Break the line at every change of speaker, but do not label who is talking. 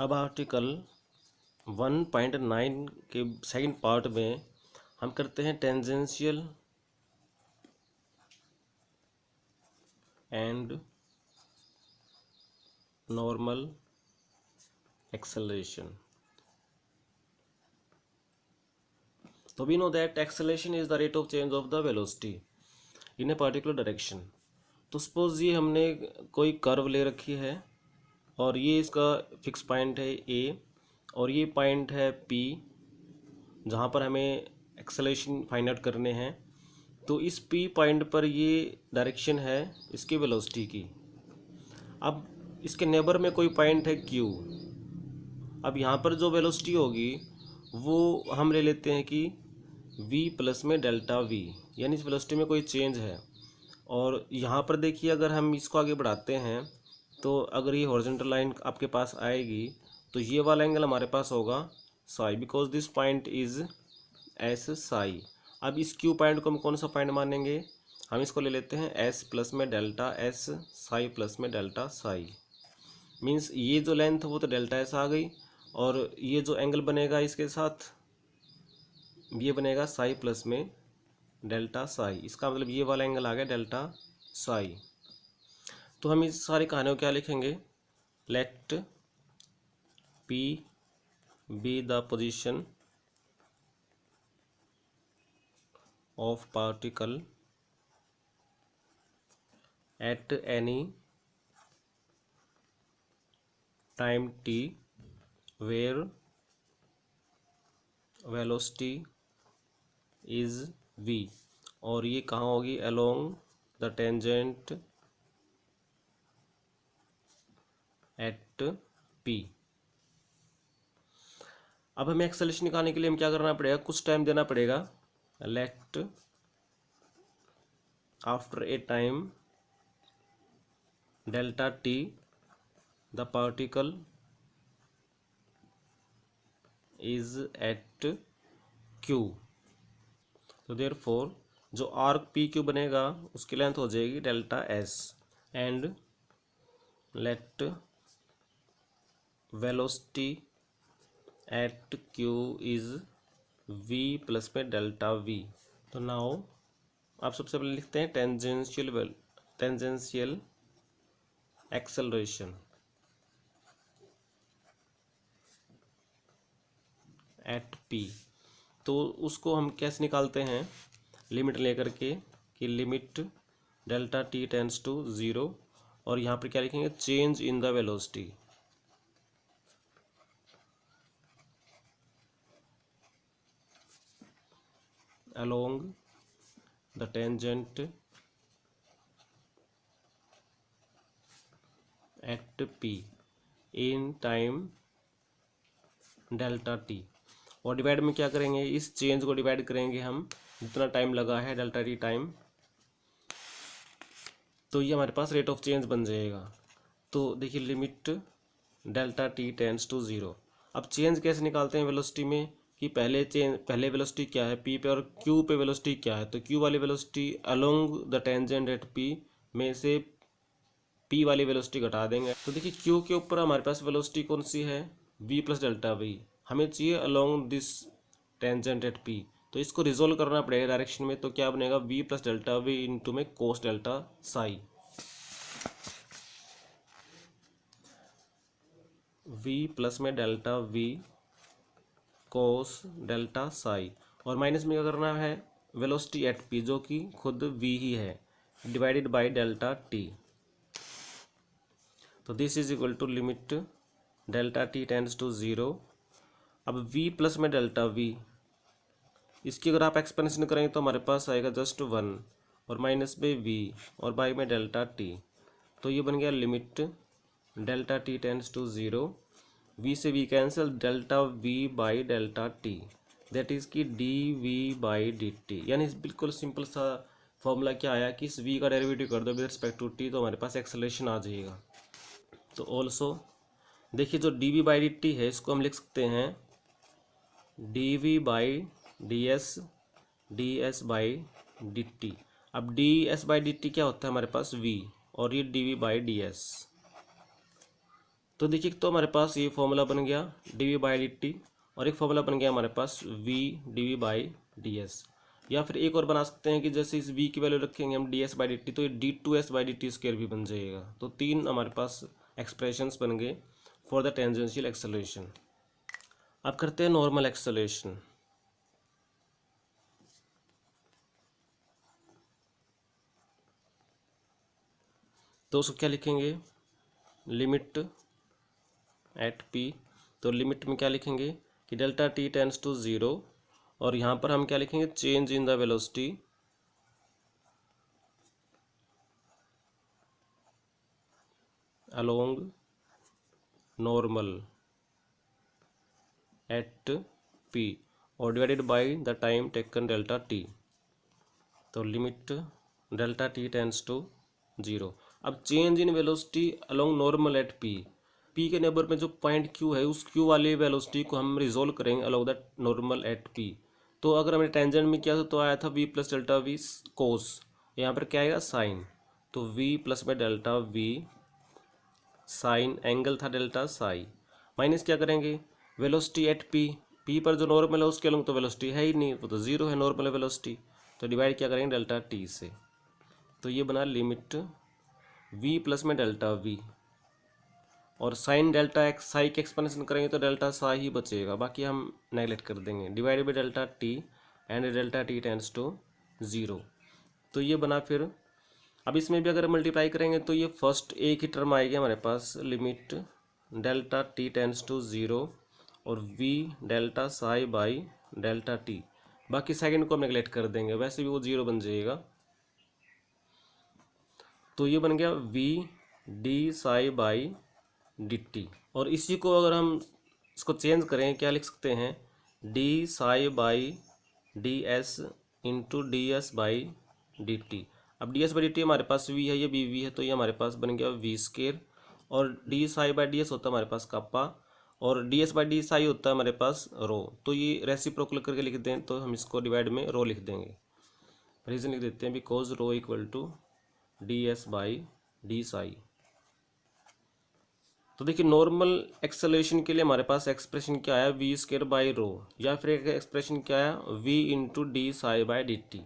अब आर्टिकल 1.9 के second part में हम करते हैं टेंजेंशियल एंड नॉर्मल एक्सेलरेशन। तो we know that acceleration is the rate of change of the velocity in a particular direction. तो सपोज ये हमने कोई कर्व ले रखी है और ये इसका फिक्स पॉइंट है ए और ये पॉइंट है पी जहाँ पर हमें एक्सेलरेशन फाइंड आउट करने हैं। तो इस पी पॉइंट पर ये डायरेक्शन है इसकी वेलोसिटी की। अब इसके नेबर में कोई पॉइंट है क्यू। अब यहाँ पर जो वेलोसिटी होगी वो हम ले लेते हैं कि v प्लस में डेल्टा v, यानी इस वेलोसिटी में कोई चेंज है। और यहाँ पर देखिए अगर हम इसको आगे बढ़ाते हैं तो अगर ये हॉरिजॉन्टल लाइन आपके पास आएगी तो ये वाला एंगल हमारे पास होगा Sai, because this point is S Sai. अब इस क्यू पॉइंट को हम कौन सा पॉइंट मानेंगे, हम इसको ले लेते हैं एस प्लस में डेल्टा एस साई प्लस में डेल्टा साई। मीन्स ये जो लेंथ वो तो डेल्टा एस आ गई और ये जो एंगल बनेगा इसके साथ ये बनेगा साई प्लस में डेल्टा साई। इसका मतलब ये वाला एंगल आ गया डेल्टा साई। तो हम इस सारी कहानी को क्या लिखेंगे, let P be the position of particle at any time T where velocity is v, और ये कहाँ होगी, along the tangent at p। अब हमें एक्सेलरेशन निकालने के लिए हम क्या करना पड़ेगा, कुछ टाइम देना पड़ेगा। Let after a time delta t the particle is at q। तो देयरफॉर जो आर्क पी क्यू बनेगा उसकी लेंथ हो जाएगी delta S and let velocity at Q is v plus में डेल्टा v। तो नाउ आप सबसे पहले लिखते हैं टेंजेंशियल एक्सेलरेशन एट p। तो उसको हम कैसे निकालते हैं, लिमिट लेकर के कि limit delta t tends to 0 और यहाँ पर क्या लिखेंगे, change in the velocity along the tangent at p in time delta t। और डिवाइड में क्या करेंगे, इस चेंज को डिवाइड करेंगे हम जितना टाइम लगा है डेल्टा t टाइम, तो ये हमारे पास रेट ऑफ चेंज बन जाएगा। तो देखिए limit delta t tends to 0। अब चेंज कैसे निकालते हैं वेलोसिटी में कि पहले वेलोसिटी क्या है p पे और q पे वेलोसिटी क्या है। तो q वाली velocity along the tangent at p में से p वाली वेलोसिटी घटा देंगे। तो देखिए q के ऊपर हमारे पास वेलोसिटी कौन सी है, v प्लस डेल्टा v, हमें चाहिए along this tangent at p। तो इसको रिजोल्व करना पड़ेगा डायरेक्शन में। तो क्या बनेगा, v plus delta v into में cos delta psi, v plus में delta v cos delta psi, और माइनस में क्या करना है, वेलोसिटी एट p जो कि खुद v ही है, डिवाइडेड बाय डेल्टा t। तो this is equal to limit delta t tends to 0। अब v प्लस में डेल्टा v, इसकी अगर आप एक्सपेंशन करेंगे तो हमारे पास आएगा जस्ट 1 और माइनस में v और बाई में डेल्टा t। तो ये बन गया limit delta t tends to 0, v से v cancel, delta v by delta t that is की dv बाई dt। यानी बिल्कुल सिंपल सा फॉर्मूला क्या आया कि इस v का डेरिवेटिव कर दो विद रिस्पेक्ट टू t तो हमारे पास एक्सेलरेशन आ जाएगा। तो ऑल्सो देखिए जो dv बाई dt है इसको हम लिख सकते हैं dv by ds by dt। अब ds बाई dt क्या होता है हमारे पास v और ये dv बाई ds। तो देखिए तो हमारे पास ये फॉर्मूला बन गया d v by D t, और एक फॉर्मूला बन गया हमारे पास v d v by d s. या फिर एक और बना सकते हैं कि जैसे इस v की वैल्यू रखेंगे हम D S by D T, तो ये D two S by D T square भी बन जाएगा। तो तीन हमारे पास एक्सप्रेशंस बन गए फॉर द टेंजेंशियल एक्सेलरेशन। अब करते हैं नॉर्मल एक्सेलरेशन। तो उसको क्या लिखेंगे, लिमिट एट पी। तो लिमिट में क्या लिखेंगे कि delta T tends to zero, और यहाँ पर हम क्या लिखेंगे, change in the velocity along normal at P और divided by the time taken delta t. तो limit delta T tends to zero. अब change in velocity along normal at P के नेबर में जो पॉइंट क्यू है उस Q वाली velocity को हम रिजोल्व करेंगे along that normal at P. तो अगर हमने टेंजेंट में किया था तो आया था वी प्लस डेल्टा वी कोस, यहाँ पर क्या आएगा साइन। तो वी प्लस में डेल्टा वी साइन, एंगल था डेल्टा साई, माइनस क्या करेंगे वेलोसिटी एट पी पर जो नॉर्मल है उसके अलोंग तो वेलोसिटी है ही नहीं, वो तो ज़ीरो है नॉर्मल वेलोसिटी। तो डिवाइड क्या करेंगे डेल्टा टी से। तो ये बना लिमिट v प्लस में डेल्टा v, और साइन डेल्टा एक्स साई के एक्सपेंशन करेंगे तो डेल्टा साई ही बचेगा, बाकी हम नेगलेक्ट कर देंगे। Divide by delta T and delta T tends to zero. तो ये बना फिर। अब इसमें भी अगर मल्टीप्लाई करेंगे तो ये फर्स्ट एक ही टर्म आएगी हमारे पास, limit delta T tends to zero और v delta psi by delta t, बाकी सेकंड को हम नेगलेक्ट कर देंगे, वैसे भी वो ज़ीरो बन जाएगा। तो ये बन गया v D psi by D t, और इसी को अगर हम इसको चेंज करें क्या लिख सकते हैं, d psi by d s into d S by D t. अब d S by D t हमारे पास v है, ये भी v है, तो ये हमारे पास बन गया v स्केयर, और D psi by d S होता है हमारे पास कापा, और D S by D Sai होता है हमारे पास रो। तो ये रेसिप्रोकल करके लिख दें तो हम इसको डिवाइड में रो लिख देंगे। रीजन लिख देते हैं because rho equal to D S by D psi. तो देखिए नॉर्मल एक्सेलरेशन के लिए हमारे पास एक्सप्रेशन क्या आया, वी स्क्वायर बाई रो, या फिर एक एक्सप्रेशन क्या आया v into D psi by D T.